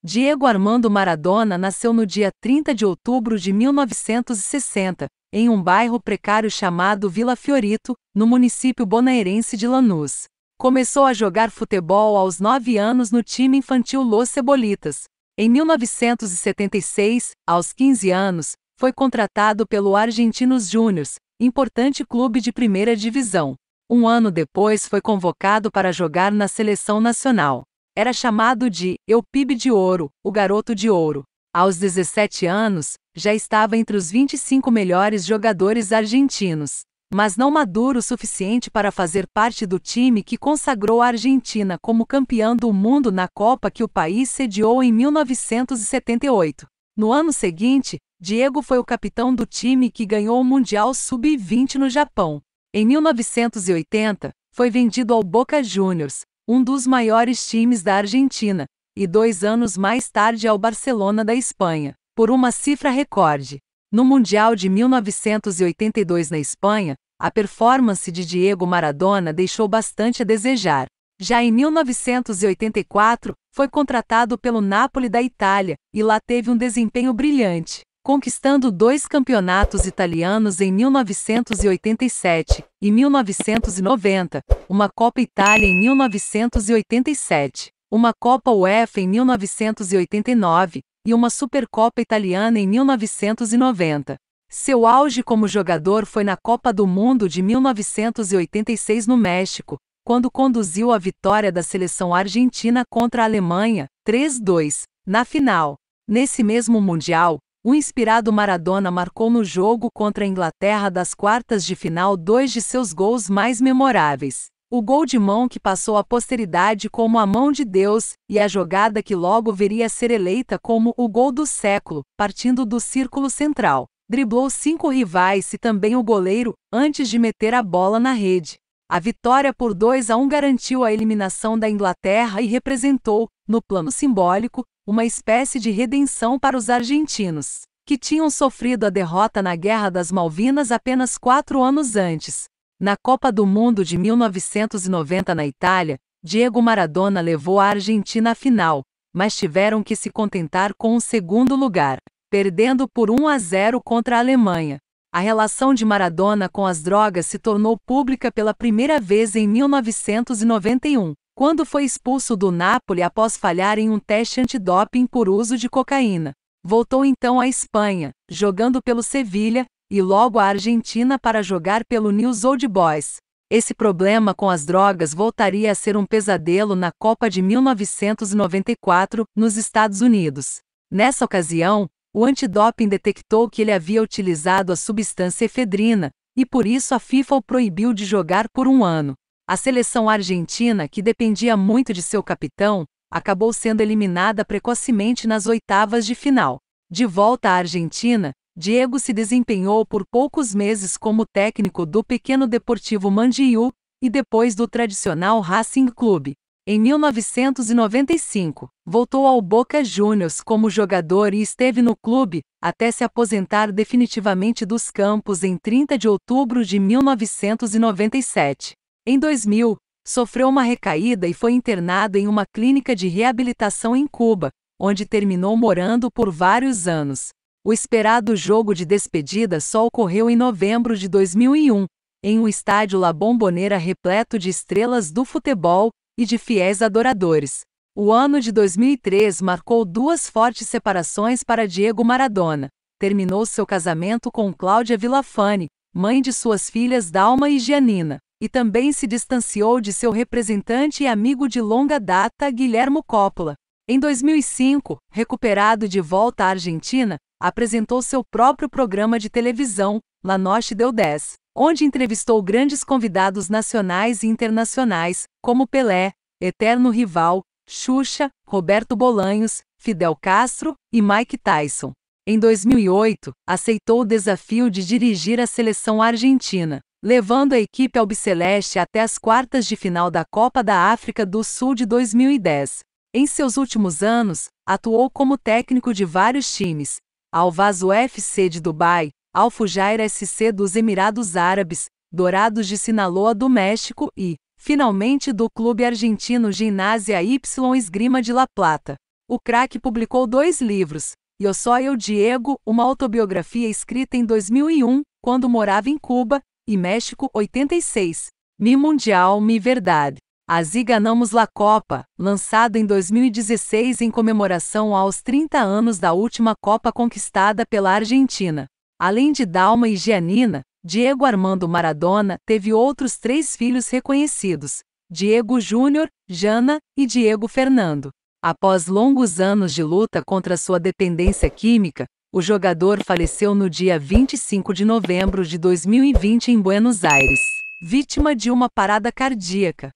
Diego Armando Maradona nasceu no dia 30 de outubro de 1960, em um bairro precário chamado Vila Fiorito, no município bonaerense de Lanús. Começou a jogar futebol aos 9 anos no time infantil Los Cebolitas. Em 1976, aos 15 anos, foi contratado pelo Argentinos Júniors, importante clube de primeira divisão. Um ano depois foi convocado para jogar na seleção nacional. Era chamado de "El Pibe de Ouro", o garoto de ouro. Aos 17 anos, já estava entre os 25 melhores jogadores argentinos, mas não maduro o suficiente para fazer parte do time que consagrou a Argentina como campeã do mundo na Copa que o país sediou em 1978. No ano seguinte, Diego foi o capitão do time que ganhou o Mundial Sub-20 no Japão. Em 1980, foi vendido ao Boca Juniors, um dos maiores times da Argentina, e 2 anos mais tarde ao Barcelona da Espanha, por uma cifra recorde. No Mundial de 1982 na Espanha, a performance de Diego Maradona deixou bastante a desejar. Já em 1984, foi contratado pelo Napoli da Itália, e lá teve um desempenho brilhante, conquistando 2 campeonatos italianos em 1987 e 1990, uma Copa Itália em 1987, uma Copa UEFA em 1989 e uma Supercopa Italiana em 1990. Seu auge como jogador foi na Copa do Mundo de 1986 no México, quando conduziu a vitória da seleção argentina contra a Alemanha, 3-2, na final. Nesse mesmo Mundial, o inspirado Maradona marcou no jogo contra a Inglaterra das quartas de final 2 de seus gols mais memoráveis. O gol de mão que passou à posteridade como a mão de Deus, e a jogada que logo viria a ser eleita como o gol do século, partindo do círculo central. Driblou 5 rivais e também o goleiro, antes de meter a bola na rede. A vitória por 2-1 garantiu a eliminação da Inglaterra e representou, no plano simbólico, uma espécie de redenção para os argentinos, que tinham sofrido a derrota na Guerra das Malvinas apenas 4 anos antes. Na Copa do Mundo de 1990 na Itália, Diego Maradona levou a Argentina à final, mas tiveram que se contentar com o segundo lugar, perdendo por 1-0 contra a Alemanha. A relação de Maradona com as drogas se tornou pública pela primeira vez em 1991, quando foi expulso do Napoli após falhar em um teste antidoping por uso de cocaína. Voltou então à Espanha, jogando pelo Sevilha, e logo à Argentina para jogar pelo Newell's Old Boys. Esse problema com as drogas voltaria a ser um pesadelo na Copa de 1994, nos Estados Unidos. Nessa ocasião, o antidoping detectou que ele havia utilizado a substância efedrina, e por isso a FIFA o proibiu de jogar por 1 ano. A seleção argentina, que dependia muito de seu capitão, acabou sendo eliminada precocemente nas oitavas de final. De volta à Argentina, Diego se desempenhou por poucos meses como técnico do pequeno Deportivo Mandiyú e depois do tradicional Racing Clube. Em 1995, voltou ao Boca Juniors como jogador e esteve no clube até se aposentar definitivamente dos campos em 30 de outubro de 1997. Em 2000, sofreu uma recaída e foi internado em uma clínica de reabilitação em Cuba, onde terminou morando por vários anos. O esperado jogo de despedida só ocorreu em novembro de 2001, em um estádio La Bombonera repleto de estrelas do futebol e de fiéis adoradores. O ano de 2003 marcou 2 fortes separações para Diego Maradona. Terminou seu casamento com Cláudia Villafane, mãe de suas filhas Dalma e Gianina, e também se distanciou de seu representante e amigo de longa data Guillermo Coppola. Em 2005, recuperado de volta à Argentina, apresentou seu próprio programa de televisão, La Noche del 10, onde entrevistou grandes convidados nacionais e internacionais, como Pelé, eterno rival, Xuxa, Roberto Bolanhos, Fidel Castro e Mike Tyson. Em 2008, aceitou o desafio de dirigir a seleção argentina, levando a equipe albiceleste até as quartas de final da Copa da África do Sul de 2010. Em seus últimos anos, atuou como técnico de vários times: Al Vaso FC de Dubai, Al Fujairah SC dos Emirados Árabes, Dourados de Sinaloa do México e, finalmente, do clube argentino Gimnasia Y Esgrima de La Plata. O craque publicou 2 livros, Eu Só Eu Diego, uma autobiografia escrita em 2001, quando morava em Cuba, e México 86. Mi Mundial, Mi Verdade. Así ganamos la Copa, lançado em 2016 em comemoração aos 30 anos da última Copa conquistada pela Argentina. Além de Dalma e Giannina, Diego Armando Maradona teve outros 3 filhos reconhecidos: Diego Júnior, Jana e Diego Fernando. Após longos anos de luta contra sua dependência química, o jogador faleceu no dia 25 de novembro de 2020 em Buenos Aires, vítima de uma parada cardíaca.